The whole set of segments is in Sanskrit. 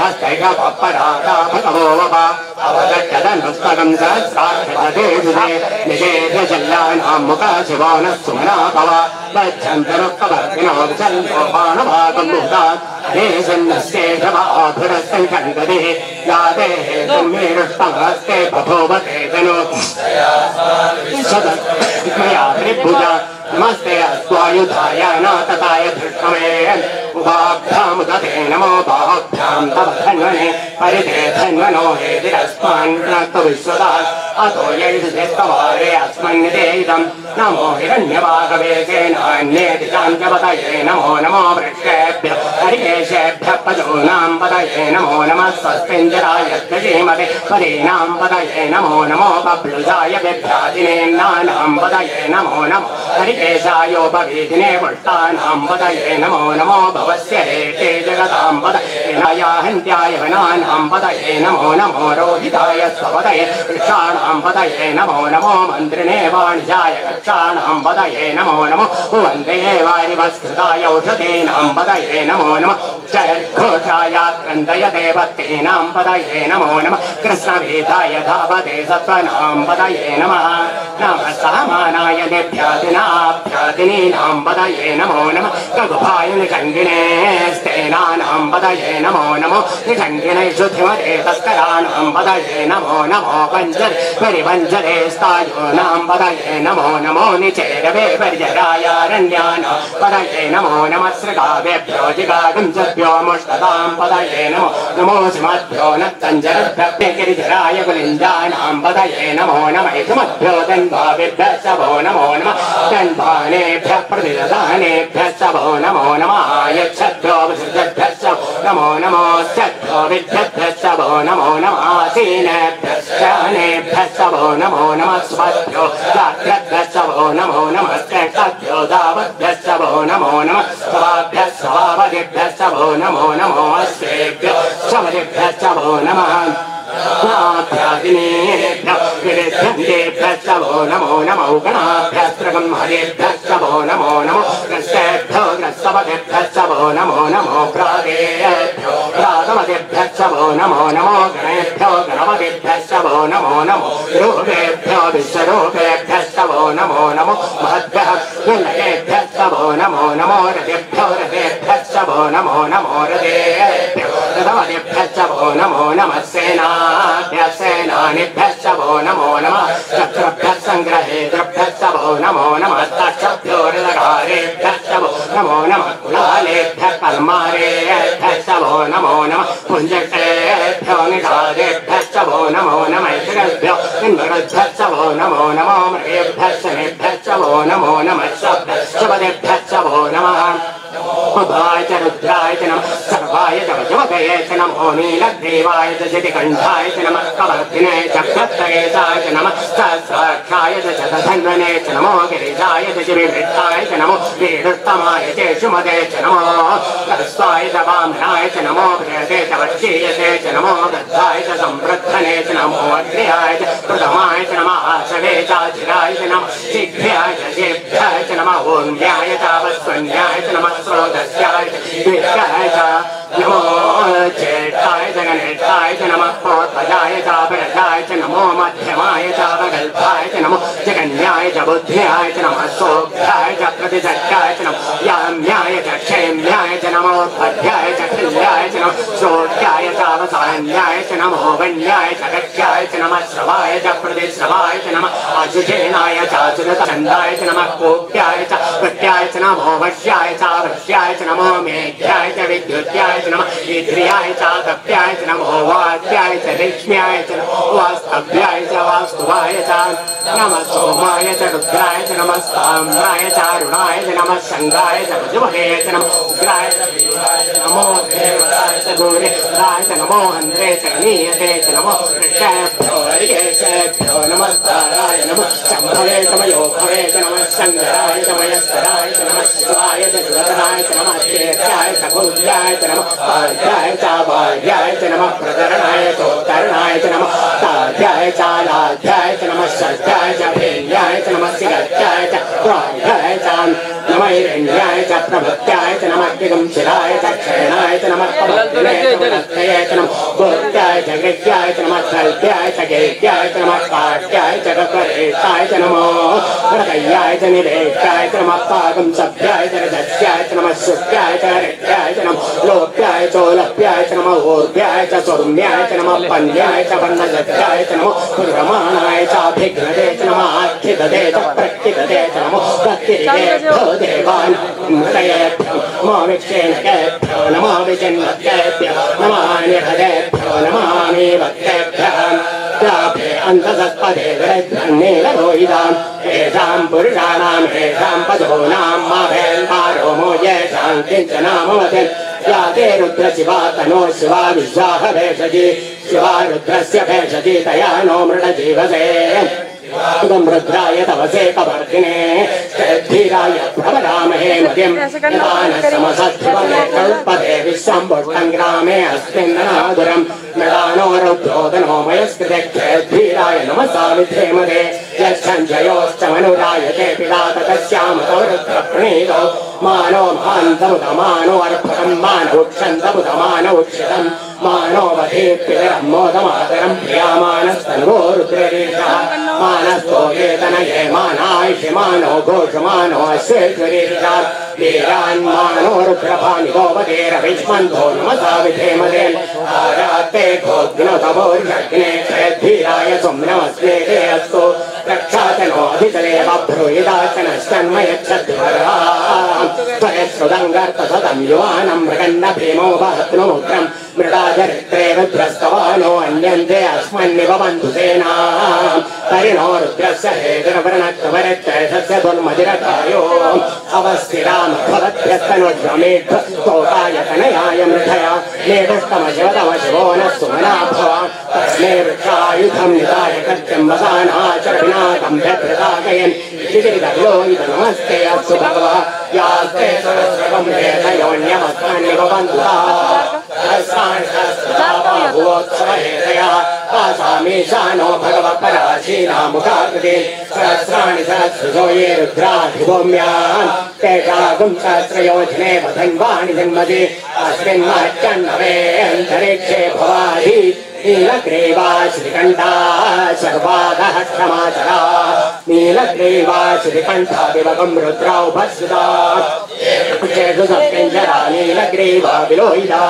हस्तैकपराता भगवो वप अवगच्छदनुस्तकं सहस्राक्षते निषेधशल्यानां मुखशिवो न सुमना भव वच्छन्तनुक्कवर्तिनो विचन्तो बाणवाकं मुक्तात् देशन्नस्येषवाधुरस्सङ्कण्डतिः याते हेतुर्मेरुष्टमस्ते बभूवते तनु मया त्रिभुजा नमस्ते अस्वायुधाय नातताय धृष्टमे उभाभ्यामुदते नमो बाहुभ्यां तव धन्वने परिते धन्वनो हेतिरस्मान् विश्वदात् अतो यैषस्तवारे अस्मन्निदेदं नमो हिरण्यवाहवे सेनान्येतिजां च पतये नमो नमो वृक्षेभ्यः हरिकेशेभ्यः पशूनां पतये नमो नमः स्वस्तिञ्जराय श्रीमते पदीनां पतये नमो नमो बभ्रुजाय बिभ्रातिनेन्नानां पतये नमो नमो हरिकेशायोपवीतिने पुष्टानां पतये नमो नमो भवस्य हेते जगतां पतये नायाहन्त्याय वनानां पतये नमो नमो रोहिताय स्वपतये वृक्षाणां पतये नमो नमो मन्त्रिणे वाणिजाय कक्षाणां पतये नमो नमो वन्दे वारिवस्कृताय औषधीनां पतये नमो नमः जयघोषाय क्रन्दयते भक्तीनां पतये नमो नमः कृष्णभीताय धावते सत्त्वनां पतये नमः नमः सहमानाय निभ्यातिनाभ्यातिनीनां पतये नमो नमः कगुभाय निषङ्गिने स्तेनानां पतये नमो नमो निषङ्गिने शुद्धिमते तस्कराणां पतये नमो नमो पञ्चरे परिपञ्चरे स्थायोनां पतये नमो नमो निचेरवे पर्जरायारण्यानां पतये नमो नमः श्रृगावेभ्यो जिगागुंसभ्यो मुष्टतां पतये नमो नमो सिमद्भ्यो नक्तञ्जरभ्यः गिरिधराय कुलिञ्जानां पतये नमो नमः हिमद्भ्यो दन्भावेभ्यः शभो नमो नमः दन्भानेभ्यः प्रतिदधानेभ्यः शभो नमो नमः यच्छद्भ्यो विसृजद्भ्यः शभो नमो नमो स्यद्भ्यो विद्यद्भ्यः शभो नमो नमः आसीनेभ्यः शनेभ्यः शभो नमो नमः स्वद्भ्यो जाग्रद्भ्यः शभो नमो नमः श्रेष्ठभ्यो दावद्भ्यः शभो नमो नमः सवाभ्यः सवावदिभ्यः शभो नमो नमो अश्वेभ्यो शवदिभ्यः शभो नमः शभो नमो नमो गणाभ्यस्त्रगं हरेभ्यः शभो नमो नमो ग्रस्तेभ्यो ग्रस्तपदेभ्यः शभो नमो नमो प्रादेभ्यो प्रातपदेभ्यः शभो नमो नमो गणेभ्यो गणपतिभ्यः शभो नमो नमो रूपेभ्यो विश्वरूपेभ्यः शभो नमो नमो महद्भ्यः गुणकेभ्यः शभो नमो नमो रथेभ्यो रथेभ्यः शभो नमो नमो रथेभ्यो रथपदेभ्यः शभो नमो नमः सेनानिभ्यः शभो नमो नमः शत्रुभ्यः सङ्ग्रहेतृभ्यः शभो नमो नमः तक्षभ्यो रथकारेभ्यः शभो नमो नमः कुलालेभ्यः कल्मारेभ्यः शभो नमो नमः पुञ्जकेभ्यो निषादेभ्यः शभो नमो नमः शिरभ्यो इन्द्रभ्यः शभो नमो नमो मृगेभ्यः शनेभ्यः शभो नमो नमः शब्देभ्यः शभो नमः उभाय च रुद्राय च नमः सर्वाय च वज्रवकये च नमो नीलग्रीवाय च जटिकण्ठाय च नमः कवर्धिने च क्षत्रकेशाय च नमः सहस्राक्षाय च शतधन्वने च नमो गिरिजाय च विवृत्ताय च नमो वीरुत्तमाय च शुमते च नमो करस्वाय च वामनाय च नमो प्रियते च वक्षीयते च नमो गद्धाय च संवृद्धने च नमो अग्र्याय च प्रथमाय च नमः आशवे च चिराय च नमः शीघ्राय च शेभ्याय च नमः ऊर्म्याय च वस्वन्याय च नमः स्रोतस्याय च विद्याय च नमो ज्येष्ठाय च गणेशाय च नमः पोत्पजाय च अपरजाय च नमो मध्यमाय च अपगल्भाय च नमो जगन्याय च बुद्ध्याय च नमः सोभ्याय च प्रतिसत्याय च नमो याम्याय च क्षेम्याय च नमो पद्याय च खिल्याय च नमो श्रोत्याय च अवसान्याय च नमो वन्याय च गत्याय च नमः श्रवाय च प्रतिश्रवाय च नमः अशुचेनाय च अचुरतचन्दाय च नमः कोप्याय च वृत्याय च नमो वश्याय च वृष्याय च नमो मेघ्याय च विद्युत्याय च नमः ईध्र्याय च तप्याय च नमो वात्याय च रेक्ष्म्याय च नमो वास्तव्याय च वास्तुवाय च नमः सोमाय च रुद्राय च नमः साम्राय च अरुणाय च नमः शङ्गाय च वजुमहे च नमः उग्राय च वीराय च नमो देवताय च गौरीराय च नमो हन्द्रे च नीयते च नमो ऋषेभ्यो हरिकेशेभ्यो नमस्काराय नमः शम्भवे च मयोभवे च नमः शङ्कराय च मयस्कराय च नमः शिवाय च सुरधराय च नमः केत्याय च भूल्याय च नमः पाद्याय च वार्याय च नमः प्रकरणाय चोत्तरणाय च नमः ताध्याय च लाध्याय च नमः शर्ध्याय च भेल्याय च नमः सिगत्याय च प्राध्याय च नमः हिरण्याय च प्रभृत्याय च नमः सात्विकं शिराय च क्षयणाय च नमः पवत्तये च नमः गोत्याय च गृह्याय च नमः कल्प्याय च गेह्याय च नमः काट्याय च गकरेशाय च नमः हृदयाय च निवेशाय च नमः पाकं सभ्याय च रजस्याय च नमः शुक्याय च हृद्याय च नमः लोप्याय च ओलप्याय च नमः ऊर्ध्याय च सौम्याय च नमः पन्याय च वर्णजत्याय च नमः पुरमाणाय च अभिघ्नते च नमः आख्यदते च प्रख्यदते च नमः भक्तिरेभ्यो देवानां मोविक्षेणकेभ्यो नमो विचिन्वकेभ्यो नमानिहदेभ्यो नमामि भक्तेभ्यः याभे अन्तसत्पदे विरज्ञन्नीलरोहिताम् येषां पुरुषाणां येषां पदूनां माभेन्मारो मो येषां किञ्चनामवतिं या ते रुद्रशिवा तनो शिवा विश्वाह भेषजी शिवा रुद्रस्य भेषजी तया नो मृडजीवसे इदं रुद्राय तवसे कवर्धिने धीराय प्रवरामहे मदिं यदानसमसत्त्वमे कल्पते विश्वम्भुष्टं ग्रामे अस्मिन्ननादुरं मृडानो रुद्रोदनो मयस्कृते धीराय नमसा विधेमदे यच्छञ्जयोश्च मनुरायते पिदातकस्यामतो रुद्रप्रणीतो मानो महान्तमुदमानो अर्भकं मानवुक्षन्तमुदमानो उक्षितं मानो वधीर्पितरं मोदमातरं प्रियामानस्तन्वो रुद्ररीशः मानस्तो वेतनये मानायिषि मानो घोषमानो अश्वेश्वरीशः वीरान्मानो रुद्रभानिको वदेरविष्मन्तो नमसा विधेमदे आराते घोग्नतमोर्यग्ने धीराय सुम्नमस्मे ते अस्तु रक्षातनो अधितले बभ्रूयिदाचनश्चन्मयच्छद्वरा त्वयश्रुदङ्गर्तसदं युवानं मृगन्न भीमो वहत्नुमुग्रं मृडाचरित्रे रुद्रस्तवानो अन्यन्ते अस्मन्निव बन्धुसेना परिणो रुद्रस्य हेतुर्वृणत्वरित्रयस्य दुर्मदिरकायो अवस्थिरामभवद्भ्यस्तनुष्वमेढ्यस्तोकायतनयाय मृधया मेढस्तमशिवतम शिवो न सुमना भव तस्मै वृक्षायुधं निधाय कृत्यं वसानाचरविनाकं व्यभृताकयन् विचिरितयो इद नमस्ते अस्तु भगवः यास्ते सरस्वतं वेदयोन्यमस्मान्निव बन्धुता सहस्राणि सहस्रताबाहुवोत्सवहेतया आसामीशानो भगवत्पराशीनामुखाकृते सहस्राणि सहस्रशो ये रुद्राधिभूम्यान् तेषागुं सहस्रयोजने वधन्वाणि जन्मति अस्मिन्वाच्यन्नवे अन्तरिक्षे भवाहि नीलग्रीवा श्रीकण्ठा सर्वादः क्षमाचरा नीलग्रीवा श्रीकण्ठा दिवकं रुद्रौभस्सुता चेषु सप्तञ्जरा नीलग्रीवा विलोहिता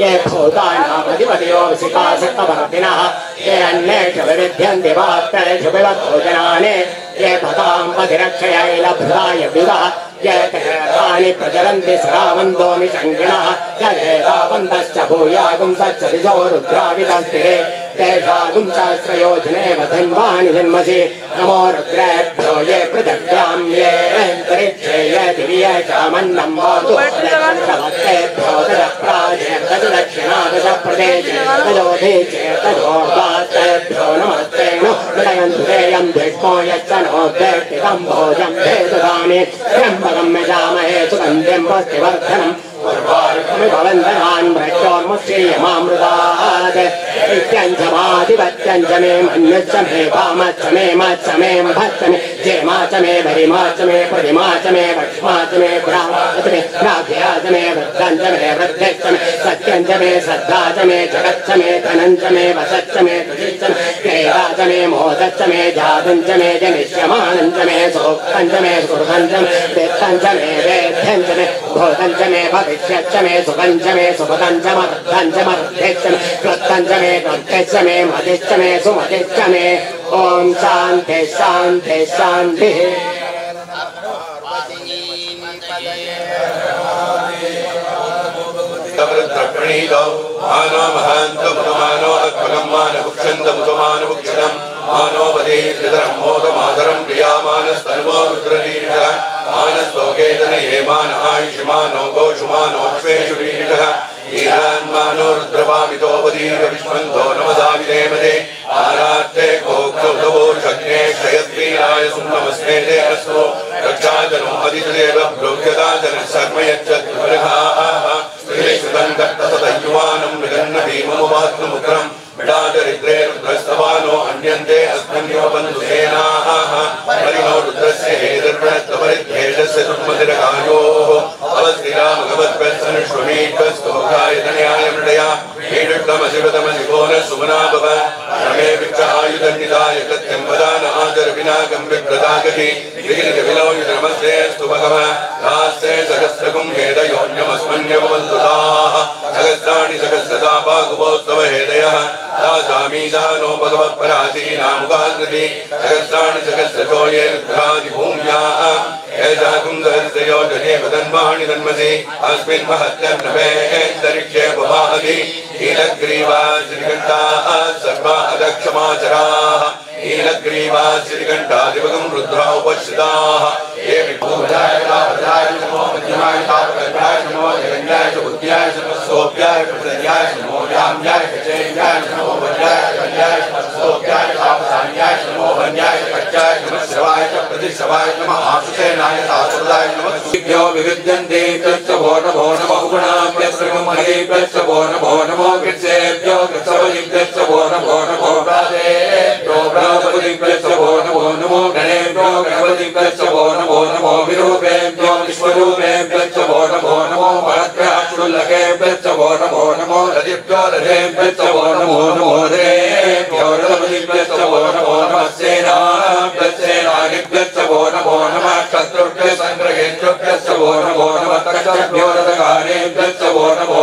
ये भूतानामधिपतयो विशिखासक्तभक्तिनः ये अन्येषु विविध्यन्ति वाक्तेषु विवक्तोजनानि ये भतां पथिरक्षयै लभ्राय विदः ये तेतानि प्रचलन्ति सरावन्तो निषङ्गिणः यदेतावन्तश्च भूयागुंसश्च दिशो रुद्राविदस्तिरे तेषागुं सहस्रयोजने वधन्वानि जन्मसि नमो रुद्रेभ्यो ये पृथिव्यां ये अन्तरिक्षे ये दिवि ये चामन्नं वातु भक्तेभ्यो दशप्राजेर्दशदक्षिणा दशप्रदेशे तजोधीचे तजोर्वास्तेभ्यो नमस्ते नो विडयन्तु तेयं धिष्मो यच्च नो देष्टितं भोजं भेददानि त्र्यम्बकं यजामहे सुगन्धिं पुष्टिवर्धनम् भवन्तनान् भ्रष्टोन्मुक्षीयमामृतात् इत्यञ्चमाधिपत्यञ्च मे मन्युश्च मे कामश्च मे मच्च मे भच्च मे जेमा च मे भरिमा च मे प्रतिमा च मे भक्ष्मा च मे भ्रामच मे भ्राभ्या च मे वृद्धञ्च मे वृद्धिश्च मे सत्यञ्च मे श्रद्धा च मे जगच्च मे धनञ्च मे वसच्च मे तुजिश्च मे क्रीडा च मे मोदश्च मे जातञ्च मे जनिष्यमानञ्च मे सोक्तञ्च मे सुहृदञ्च मे वेत्तञ्च मे वेद्यञ्च मे भूतञ्च मे भविष्यच्च मे सुखञ्च मे सुपदञ्च मर्धञ्च मर्ध्यश्च मे कृत्तञ्च मे कृत्यश्च मे मतिश्च मे सुमतिश्च मे ॐ शान्ति शान्ति शान्तिः प्रणीतो मानो महान्तमुतमानो अत्मकं मानभुक्षन्तमुतमानभुक्षितं मानो वदेतरं मोदमादरं प्रियामानस्तन्वो रुद्ररीरिषः मानस्तोकेतनये मानहायुषमानो गोषुमानोऽश्वेषु रीरिषः ईरान्मानो रुद्रवामितोपदीर्घविष्मन्तो नमसा विधेमदे आरात्ते गोक्तौतवोषग्ने क्षयद्वीराय सुम्नमस्मे ते अस्तु रक्षाजनो अदितदेव ब्रोह्यदाचन सर्वयच्छद्वरहाः श्रीश्रुतङ्कर्तसदयुवानं मृगन्न भीममुपात्ममुग्रम् मृडाचरित्रे रुद्रस्तवानो अन्यन्ते अस्मन्यो बन्धुसेनाः परिणो रुद्रस्य हेतुर्वृणत्वपरिद्धेष तेजस्य दुर्मतिरकायोः अवस्थिरामगवत्पत्सनुष्वमीत्वस्तोकाय धनयाय मृडया ीडुक्तमशिवतमशिवोनः रमे वृक्षायुधन्निधाय सत्यं वदान आदरविनाकं विप्रदागति विघ्नविलोकितनमस्तेऽस्तु भगवः रास्ते सहस्रकुं हेदयोन्यमस्मन्यवन्तुताः सहस्राणि सहस्रदा बाहुवोत्सव हेदयः दासामीशानो भगवत्पराधीनामुखाकृति सहस्राणि सहस्रतो ये रुद्रादिभूम्याः एषाकुं सहस्रयो जने वदन्वाणि तन्मसि अस्मिन् महत्यर्नभेऽन्तरिक्षे पवाहति नीलग्रीवा श्रीकण्ठाः सर्वा अदक्षमाचराः नीलग्रीवा श्रीकण्ठादिवगं रुद्रा उपश्रिताः ये विभूजाय भद्राय नमो मध्यमाय तापकल्पाय नमो जगन्याय बुद्ध्याय सोप्याय प्रसन्याय नमो व्याम्याय चैन्याय नमो वज्राय कल्याय सोप्याय तापसान्याय नमो वन्याय कच्चाय नमः श्रवाय प्रतिश्रवाय नमः आशुषेनाय तासुदाय नमः भ्यो विविद्यन्ते तत्सवो नमो नमो गुणाभ्यस्त्रमहेभ्यश्चवो नमो नमो कृत्सेभ्यो कृत्सवलिभ्यश्चवो नमो नमो प्रादेभ्यो प्रापदिभ्यश्चवो नमो नमो गणेभ्यो गणपतिभ्यश्चवो नमो नमो विरूपेभ्यो विश्वरूपेभ्यश्चवो नमो नमो महद्भ्याक्षुल्लकेभ्यश्चवो नमो नमो रतिभ्यो रथेभ्यश्चवो नमो नमो रेभ्यो रथपतिभ्यश्चवो नमो नमः सेनाभ्यश्चेनादिभ्यश्चवो नमो नमः शत्रुभ्यः सङ्ग्रहेभ्यश्चवो नमो नमः तक्षभ्यो रथकारेभ्यश्चवो नमो